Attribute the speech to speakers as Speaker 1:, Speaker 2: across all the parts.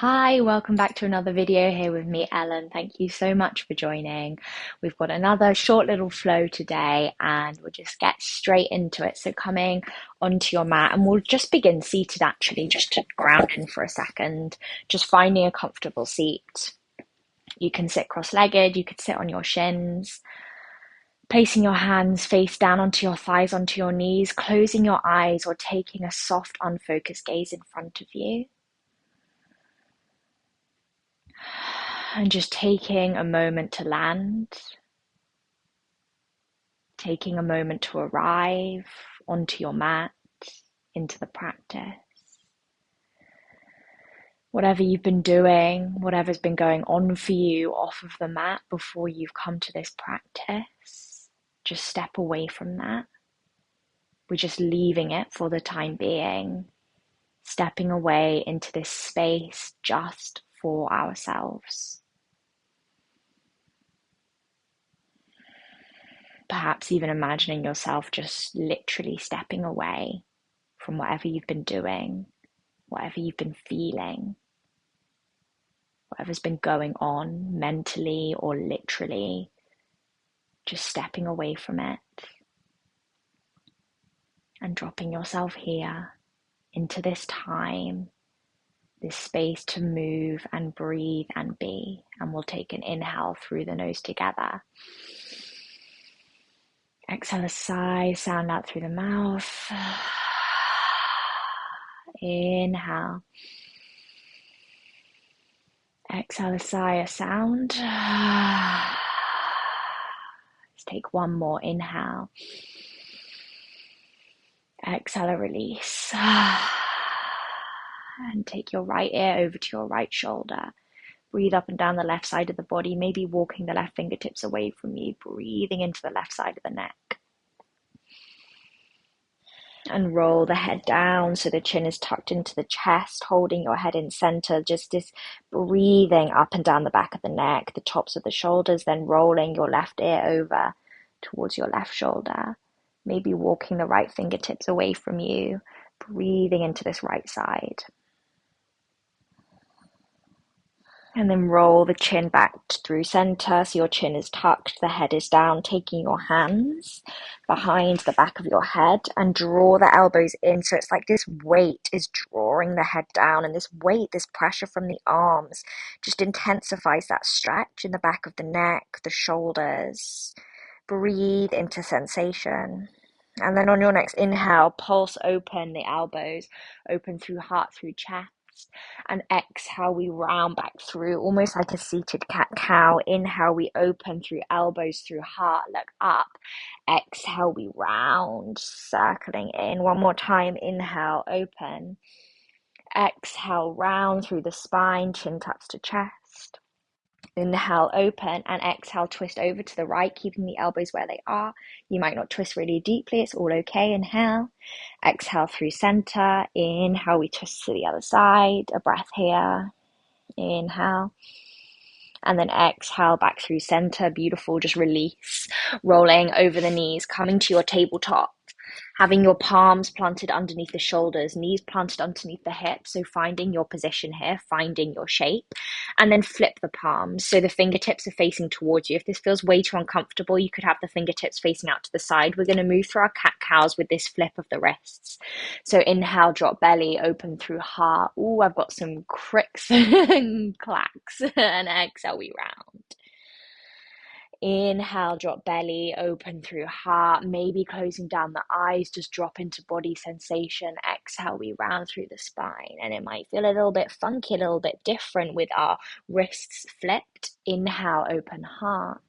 Speaker 1: Hi, welcome back to another video here with me, Ellen. Thank you so much for joining. We've got another short little flow today and we'll just get straight into it. So coming onto your mat and we'll just begin seated actually, just to ground in for a second, just finding a comfortable seat. You can sit cross-legged, you could sit on your shins, placing your hands face down onto your thighs, onto your knees, closing your eyes or taking a soft, unfocused gaze in front of you. And just taking a moment to land, taking a moment to arrive onto your mat, into the practice. Whatever you've been doing, whatever's been going on for you off of the mat before you've come to this practice, just step away from that. We're just leaving it for the time being, stepping away into this space just for ourselves. Perhaps even imagining yourself just literally stepping away from whatever you've been doing, whatever you've been feeling, whatever's been going on mentally or literally, just stepping away from it and dropping yourself here into this time, this space to move and breathe and be. And we'll take an inhale through the nose together. Exhale a sigh, sound out through the mouth. Inhale. Exhale a sigh, a sound. Let's take one more inhale. Exhale a release. And take your right ear over to your right shoulder. Breathe up and down the left side of the body, maybe walking the left fingertips away from you, breathing into the left side of the neck. And roll the head down so the chin is tucked into the chest, holding your head in center, just this breathing up and down the back of the neck, the tops of the shoulders, then rolling your left ear over towards your left shoulder, maybe walking the right fingertips away from you, breathing into this right side. And then roll the chin back through center so your chin is tucked, the head is down, taking your hands behind the back of your head and draw the elbows in. So it's like this weight is drawing the head down, and this weight, this pressure from the arms just intensifies that stretch in the back of the neck, the shoulders. Breathe into sensation. And then on your next inhale, pulse open the elbows, open through heart, through chest. And exhale, we round back through, almost like a seated cat-cow. Inhale, we open through elbows, through heart, look up. Exhale, we round, circling in. One more time, inhale, open. Exhale, round through the spine, chin tucks to chest. Inhale, open, and exhale, twist over to the right, keeping the elbows where they are. You might not twist really deeply, it's all okay. Inhale, exhale through center. Inhale, we twist to the other side. A breath here. Inhale. And then exhale back through center. Beautiful, just release. Rolling over the knees, coming to your tabletop. Having your palms planted underneath the shoulders, knees planted underneath the hips. So finding your position here, finding your shape, and then flip the palms. So the fingertips are facing towards you. If this feels way too uncomfortable, you could have the fingertips facing out to the side. We're going to move through our cat-cows with this flip of the wrists. So inhale, drop belly, open through heart. Ooh, I've got some cricks and clacks. And exhale, we round. Inhale, drop belly, open through heart, maybe closing down the eyes, just drop into body sensation. Exhale, we round through the spine, and it might feel a little bit funky, a little bit different with our wrists flipped. Inhale, open heart.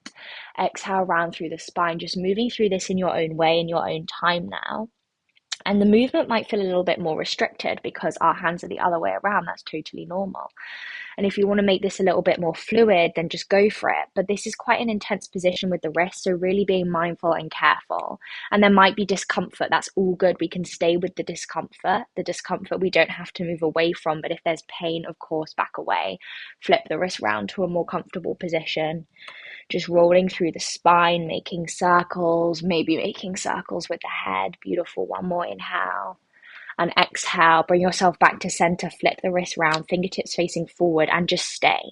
Speaker 1: Exhale, round through the spine, just moving through this in your own way, in your own time now. And the movement might feel a little bit more restricted because our hands are the other way around. That's totally normal. And if you want to make this a little bit more fluid, then just go for it. But this is quite an intense position with the wrist, so really being mindful and careful. And there might be discomfort. That's all good. We can stay with the discomfort. The discomfort we don't have to move away from. But if there's pain, of course, back away. Flip the wrist round to a more comfortable position. Just rolling through the spine, making circles, maybe making circles with the head. Beautiful. One more inhale. And exhale, bring yourself back to center, flip the wrist round, fingertips facing forward, and just stay.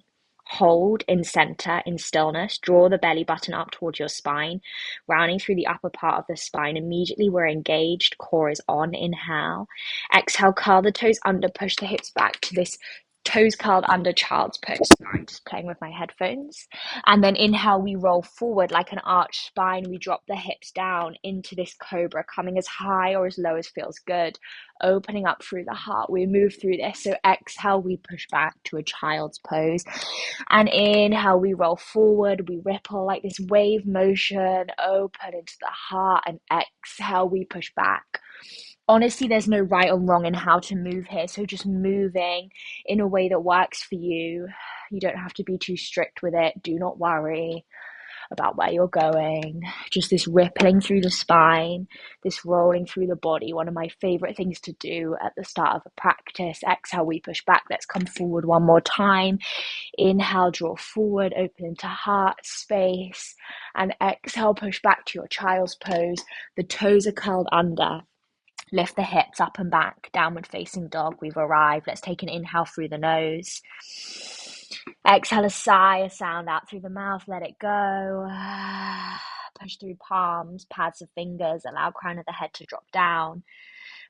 Speaker 1: Hold in center, in stillness. Draw the belly button up towards your spine, rounding through the upper part of the spine. Immediately we're engaged, core is on. Inhale. Exhale, curl the toes under, push the hips back to this toes curled under child's pose. Sorry, I'm just playing with my headphones. And then inhale, we roll forward like an arched spine. We drop the hips down into this cobra, coming as high or as low as feels good. Opening up through the heart. We move through this. So exhale, we push back to a child's pose. And inhale, we roll forward. We ripple like this wave motion, open into the heart. And exhale, we push back. Honestly, there's no right or wrong in how to move here. So just moving in a way that works for you. You don't have to be too strict with it. Do not worry about where you're going. Just this rippling through the spine, this rolling through the body. One of my favorite things to do at the start of a practice. Exhale, we push back. Let's come forward one more time. Inhale, draw forward, open into heart space. And exhale, push back to your child's pose. The toes are curled under. Lift the hips up and back, downward facing dog. We've arrived. Let's take an inhale through the nose. Exhale a sigh, a sound out through the mouth. Let it go. Push through palms, pads of fingers. Allow crown of the head to drop down.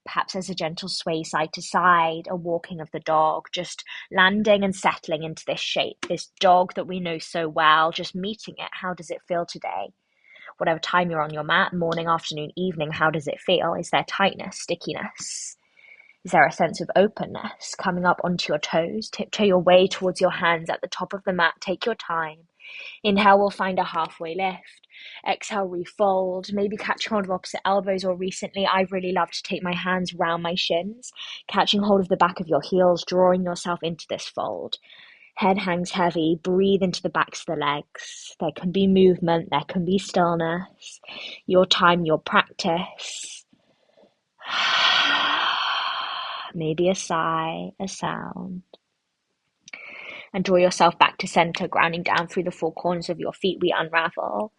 Speaker 1: Perhaps there's a gentle sway side to side, a walking of the dog, just landing and settling into this shape, this dog that we know so well, just meeting it. How does it feel today? Whatever time you're on your mat, morning, afternoon, evening, how does it feel? Is there tightness, stickiness? Is there a sense of openness coming up onto your toes? Tiptoe your way towards your hands at the top of the mat. Take your time. Inhale, we'll find a halfway lift. Exhale, refold. Maybe catch hold of opposite elbows, or recently I've really loved to take my hands round my shins, catching hold of the back of your heels, drawing yourself into this fold. Head hangs heavy. Breathe into the backs of the legs. There can be movement. There can be stillness. Your time, your practice. Maybe a sigh, a sound. And draw yourself back to center, grounding down through the four corners of your feet. We unravel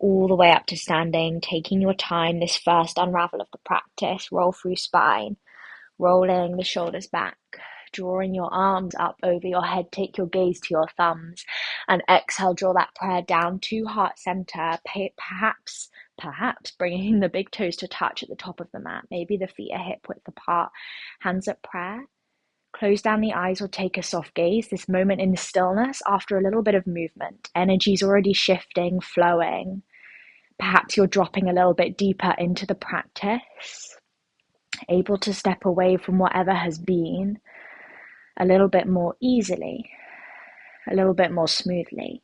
Speaker 1: all the way up to standing, taking your time. This first unravel of the practice. Roll through spine, rolling the shoulders back. Drawing your arms up over your head, take your gaze to your thumbs, and exhale, draw that prayer down to heart center, perhaps bringing the big toes to touch at the top of the mat. Maybe the feet are hip width apart, hands at prayer. Close down the eyes or take a soft gaze, this moment in stillness after a little bit of movement. Energy's already shifting, flowing. Perhaps you're dropping a little bit deeper into the practice, able to step away from whatever has been a little bit more easily, a little bit more smoothly.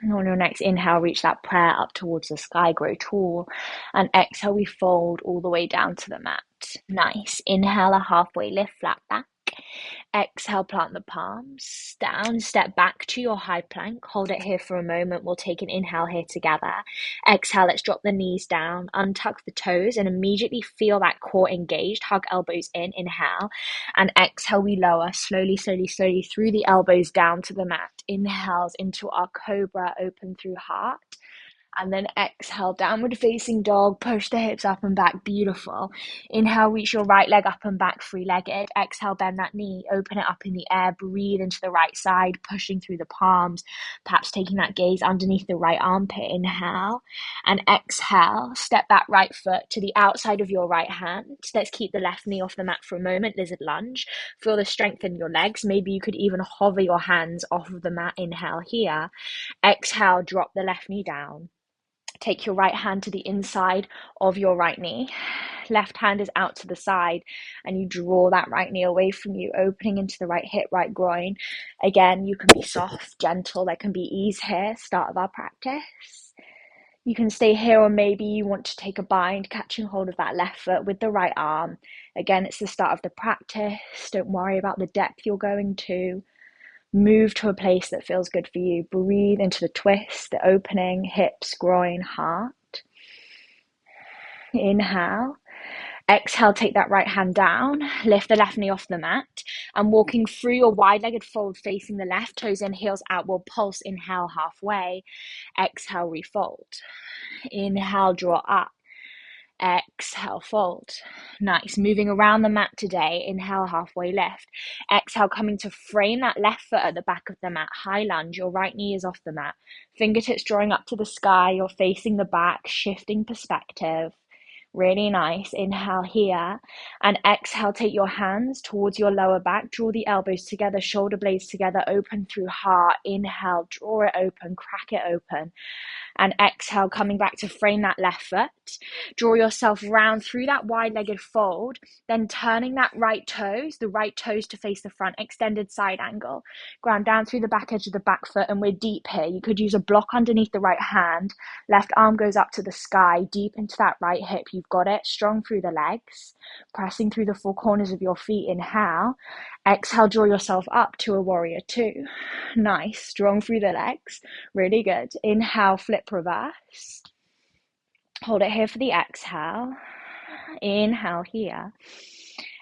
Speaker 1: And on your next inhale, reach that prayer up towards the sky, grow tall. And exhale, we fold all the way down to the mat. Nice. Inhale, a halfway lift, flat back. Exhale, plant the palms down, step back to your high plank. Hold it here for a moment. We'll take an inhale here together. Exhale, let's drop the knees down, untuck the toes, and immediately feel that core engaged. Hug elbows in, inhale. And exhale, we lower slowly through the elbows down to the mat. Inhales into our cobra, open through heart. And then exhale, downward facing dog, push the hips up and back, beautiful. Inhale, reach your right leg up and back, three-legged. Exhale, bend that knee, open it up in the air, breathe into the right side, pushing through the palms, perhaps taking that gaze underneath the right armpit. Inhale, and exhale, step that right foot to the outside of your right hand. Let's keep the left knee off the mat for a moment, lizard lunge. Feel the strength in your legs. Maybe you could even hover your hands off of the mat. Inhale here. Exhale, drop the left knee down. Take your right hand to the inside of your right knee. Left hand is out to the side, and you draw that right knee away from you, opening into the right hip, right groin. Again, you can be soft, gentle. There can be ease here, start of our practice. You can stay here, or maybe you want to take a bind, catching hold of that left foot with the right arm. Again, it's the start of the practice. Don't worry about the depth you're going to. Move to a place that feels good for you. Breathe into the twist, the opening, hips, groin, heart. Inhale. Exhale, take that right hand down. Lift the left knee off the mat. And walking through your wide-legged fold, facing the left, toes in, heels out. We'll pulse. Inhale, halfway. Exhale, refold. Inhale, draw up. Exhale, fold. Nice. Moving around the mat today. Inhale, halfway lift. Exhale, coming to frame that left foot at the back of the mat. High lunge. Your right knee is off the mat. Fingertips drawing up to the sky. You're facing the back, shifting perspective. Really nice. Inhale here. And exhale, take your hands towards your lower back. Draw the elbows together, shoulder blades together, open through heart. Inhale, draw it open, crack it open. And exhale, coming back to frame that left foot. Draw yourself round through that wide-legged fold, then turning that the right toes to face the front, extended side angle. Ground down through the back edge of the back foot, and we're deep here. You could use a block underneath the right hand. Left arm goes up to the sky, deep into that right hip. You've got it. Strong through the legs, pressing through the four corners of your feet. Inhale. Exhale, draw yourself up to a warrior two. Nice. Strong through the legs. Really good. Inhale, flip reverse. Hold it here for the exhale. Inhale here.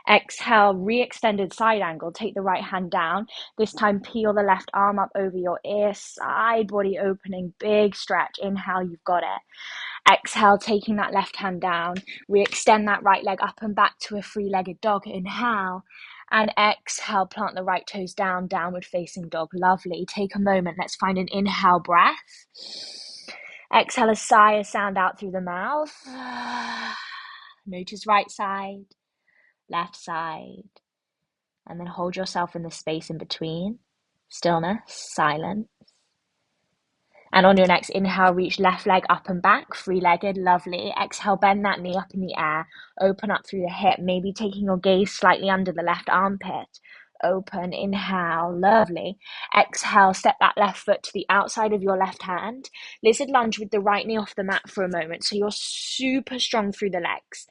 Speaker 1: Exhale, re-extended side angle. Take the right hand down. This time, peel the left arm up over your ear. Side body opening, big stretch. Inhale, you've got it. Exhale, taking that left hand down. Re-extend that right leg up and back to a three-legged dog. Inhale. And exhale, plant the right toes down, downward facing dog. Lovely. Take a moment. Let's find an inhale breath. Exhale, a sigh, a sound out through the mouth. Notice right side, left side. And then hold yourself in the space in between. Stillness, silence. And on your next inhale, reach left leg up and back, three-legged, lovely. Exhale, bend that knee up in the air. Open up through the hip, maybe taking your gaze slightly under the left armpit. Open, inhale, lovely. Exhale, step that left foot to the outside of your left hand. Lizard lunge with the right knee off the mat for a moment, so you're super strong through the legs.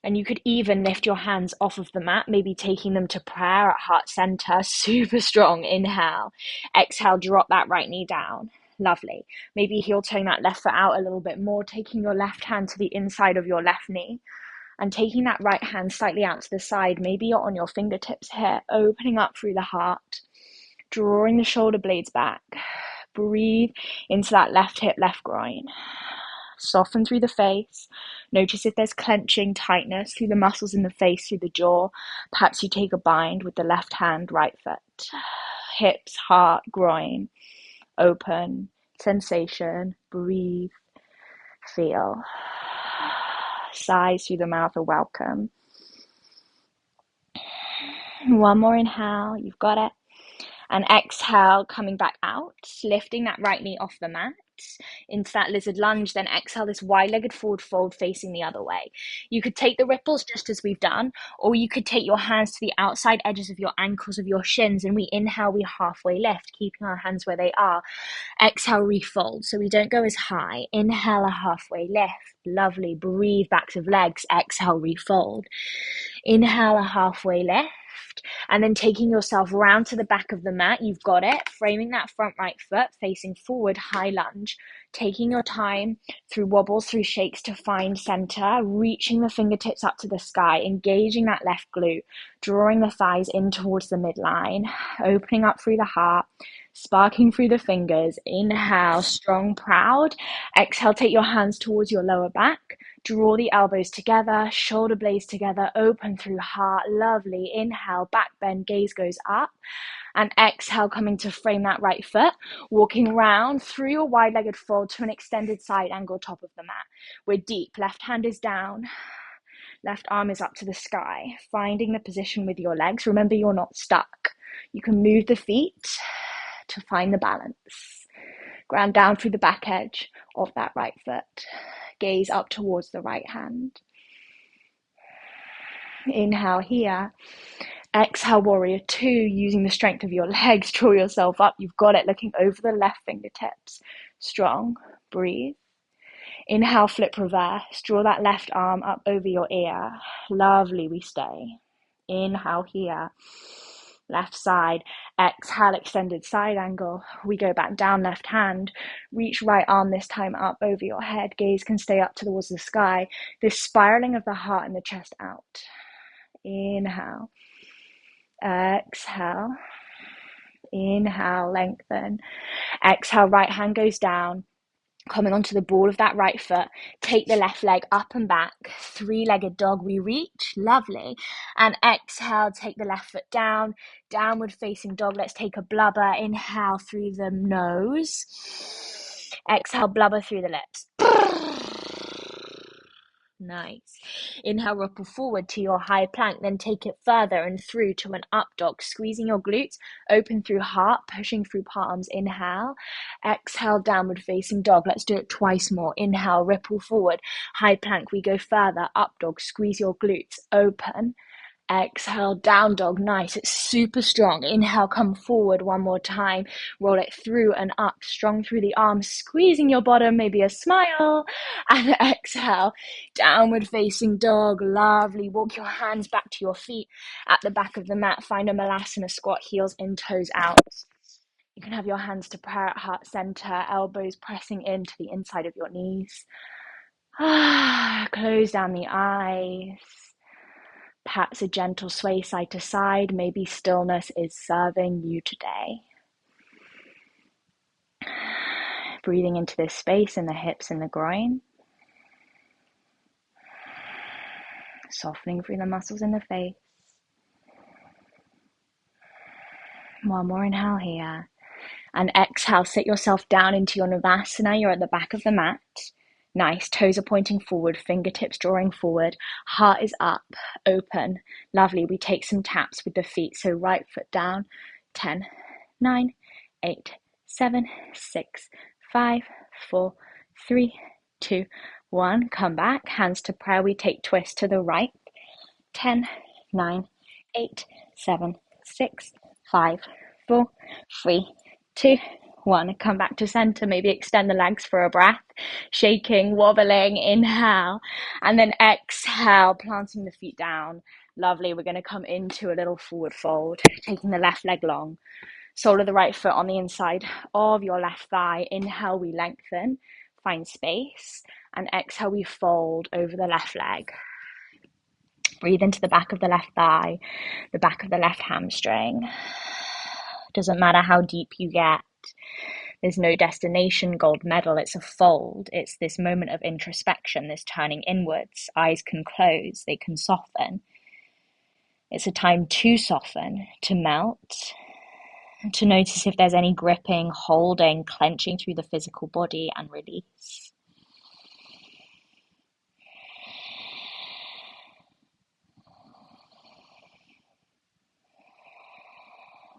Speaker 1: And you could even lift your hands off of the mat, maybe taking them to prayer at heart center. Super strong. Inhale. Exhale, drop that right knee down. Lovely. Maybe heel toeing that left foot out a little bit more, taking your left hand to the inside of your left knee and taking that right hand slightly out to the side. Maybe you're on your fingertips here, opening up through the heart, drawing the shoulder blades back. Breathe into that left hip, left groin. Soften through the face. Notice if there's clenching, tightness through the muscles in the face, through the jaw. Perhaps you take a bind with the left hand, right foot. Hips, heart, groin. Open. Sensation. Breathe. Feel. Sighs through the mouth are welcome. One more inhale. You've got it. And exhale, coming back out, lifting that right knee off the mat into that lizard lunge. Then exhale, this wide-legged forward fold facing the other way. You could take the ripples just as we've done, or you could take your hands to the outside edges of your ankles, of your shins, and we inhale, we halfway lift, keeping our hands where they are. Exhale, refold, so we don't go as high. Inhale, a halfway lift. Lovely. Breathe, backs of legs. Exhale, refold. Inhale, a halfway lift. And then taking yourself round to the back of the mat. You've got it. Framing that front right foot, facing forward, high lunge. Taking your time through wobbles, through shakes to find center. Reaching the fingertips up to the sky. Engaging that left glute. Drawing the thighs in towards the midline. Opening up through the heart. Sparking through the fingers. Inhale, strong, proud. Exhale, take your hands towards your lower back. Draw the elbows together, shoulder blades together, open through heart. Lovely. Inhale, back bend, gaze goes up. And exhale, coming to frame that right foot, walking round through your wide-legged fold to an extended side angle top of the mat. We're deep. Left hand is down. Left arm is up to the sky. Finding the position with your legs. Remember, you're not stuck. You can move the feet to find the balance. Ground down through the back edge of that right foot. Gaze up towards the right hand. Inhale here. Exhale, warrior two, using the strength of your legs. Draw yourself up. You've got it. Looking over the left fingertips. Strong. Breathe. Inhale, flip reverse. Draw that left arm up over your ear. Lovely. We stay. Inhale here. Left side. Exhale, extended side angle. We go back down, left hand. Reach right arm this time up over your head. Gaze can stay up towards the sky. This spiraling of the heart and the chest out. Inhale. Exhale. Inhale, lengthen. Exhale, right hand goes down. Coming onto the ball of that right foot, take the left leg up and back, three-legged dog, we reach, lovely. And exhale, take the left foot down, downward facing dog. Let's take a blubber, inhale through the nose, exhale, blubber through the lips. Nice. Inhale, ripple forward to your high plank, then take it further and through to an up dog, squeezing your glutes, open through heart, pushing through palms. Inhale, exhale, downward facing dog. Let's do it twice more. Inhale, ripple forward, high plank. We go further, up dog, squeeze your glutes, open. Exhale, down dog. Nice. It's super strong. Inhale, come forward one more time. Roll it through and up, strong through the arms, squeezing your bottom, maybe a smile. And exhale, downward facing dog. Lovely. Walk your hands back to your feet at the back of the mat. Find a malasana squat, heels in, toes out. You can have your hands to prayer at heart center, elbows pressing into the inside of your knees. Close down the eyes. Perhaps a gentle sway side to side. Maybe stillness is serving you today. Breathing into this space in the hips and the groin. Softening through the muscles in the face. One more inhale here. And exhale, sit yourself down into your Navasana. You're at the back of the mat. Nice. Toes are pointing forward, fingertips drawing forward. Heart is up, open. Lovely. We take some taps with the feet. So right foot down. 10, 9, 8, 7, 6, 5, 4, 3, 2, 1. Come back. Hands to prayer. We take twist to the right. 10, 9, 8, 7, 6, 5, 4, 3, 2, 1. Come back to center. Maybe extend the legs for a breath. Shaking, wobbling. Inhale. And then exhale, planting the feet down. Lovely. We're going to come into a little forward fold. Taking the left leg long. Sole of the right foot on the inside of your left thigh. Inhale, we lengthen. Find space. And exhale, we fold over the left leg. Breathe into the back of the left thigh, the back of the left hamstring. Doesn't matter how deep you get. There's no destination, gold medal. It's a fold. It's this moment of introspection, this turning inwards. Eyes can close. They can soften. It's a time to soften, to melt, to notice if there's any gripping, holding, clenching through the physical body, and release.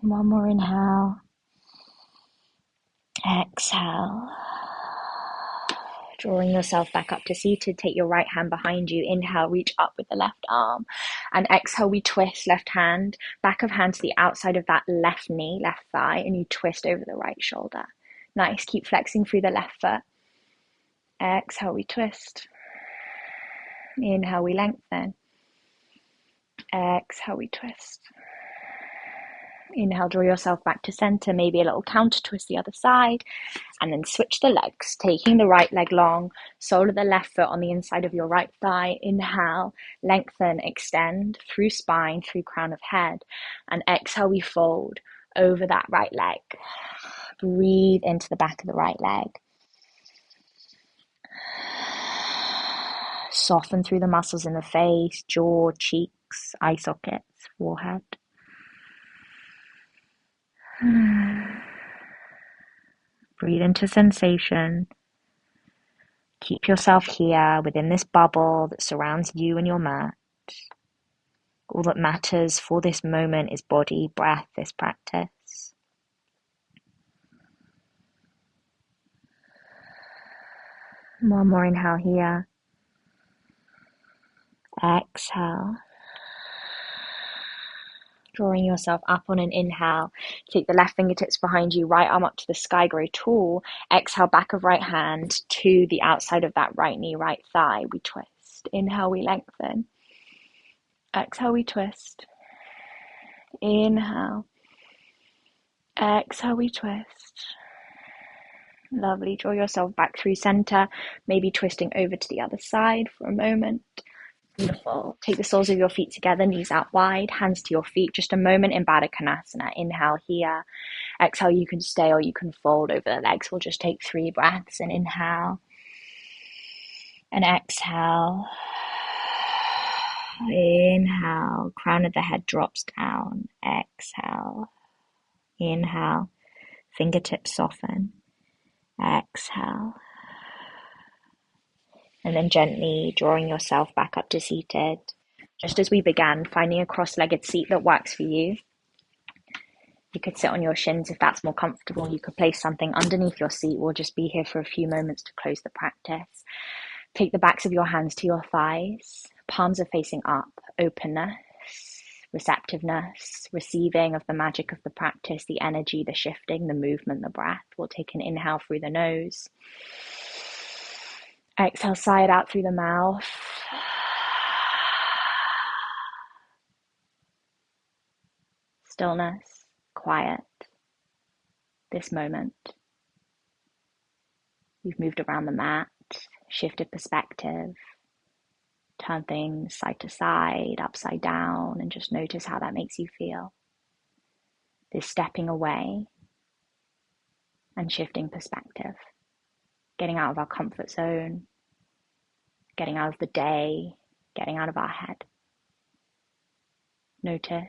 Speaker 1: One more inhale. Exhale. Drawing yourself back up to seated. Take your right hand behind you. Inhale, reach up with the left arm. And exhale, we twist left hand, back of hand to the outside of that left knee, left thigh, and you twist over the right shoulder. Nice. Keep flexing through the left foot. Exhale, we twist. Inhale, we lengthen. Exhale, we twist. Inhale, draw yourself back to center, maybe a little counter twist the other side, and then switch the legs, taking the right leg long, sole of the left foot on the inside of your right thigh. Inhale, lengthen, extend through spine, through crown of head, and exhale, we fold over that right leg. Breathe into the back of the right leg. Soften through the muscles in the face, jaw, cheeks, eye sockets, forehead. Breathe into sensation. Keep yourself here within this bubble that surrounds you and your mat. All that matters for this moment is body, breath, this practice. One more inhale here. Exhale. Drawing yourself up on an inhale. Take the left fingertips behind you, right arm up to the sky, grow tall. Exhale, back of right hand to the outside of that right knee, right thigh. We twist. Inhale, we lengthen. Exhale, we twist. Inhale. Exhale, we twist. Lovely. Draw yourself back through center, maybe twisting over to the other side for a moment. Beautiful. Take the soles of your feet together, knees out wide, hands to your feet. Just a moment in Baddha Konasana. Inhale here. Exhale, you can stay or you can fold over the legs. We'll just take 3 breaths and inhale and exhale. Inhale, crown of the head drops down. Exhale. Inhale, fingertips soften. Exhale. And then gently drawing yourself back up to seated. Just as we began, finding a cross-legged seat that works for you. You could sit on your shins if that's more comfortable. You could place something underneath your seat. We'll just be here for a few moments to close the practice. Take the backs of your hands to your thighs. Palms are facing up. Openness, receptiveness, receiving of the magic of the practice, the energy, the shifting, the movement, the breath. We'll take an inhale through the nose. Exhale, sigh it out through the mouth. Stillness, quiet, this moment. You've moved around the mat, shifted perspective, turn things side to side, upside down, and just notice how that makes you feel. This stepping away and shifting perspective, getting out of our comfort zone, getting out of the day, getting out of our head. Notice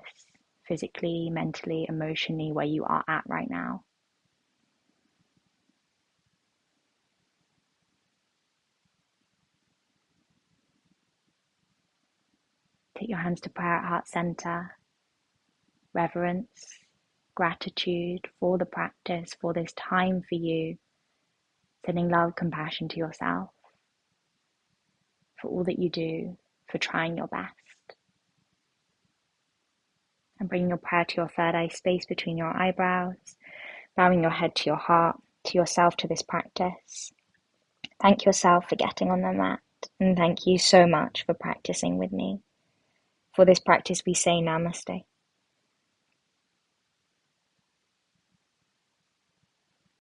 Speaker 1: physically, mentally, emotionally where you are at right now. Take your hands to prayer at heart center. Reverence, gratitude for the practice, for this time for you. Sending love, compassion to yourself for all that you do, for trying your best. And bringing your prayer to your third eye space between your eyebrows, bowing your head to your heart, to yourself, to this practice. Thank yourself for getting on the mat, and thank you so much for practicing with me. For this practice, we say namaste.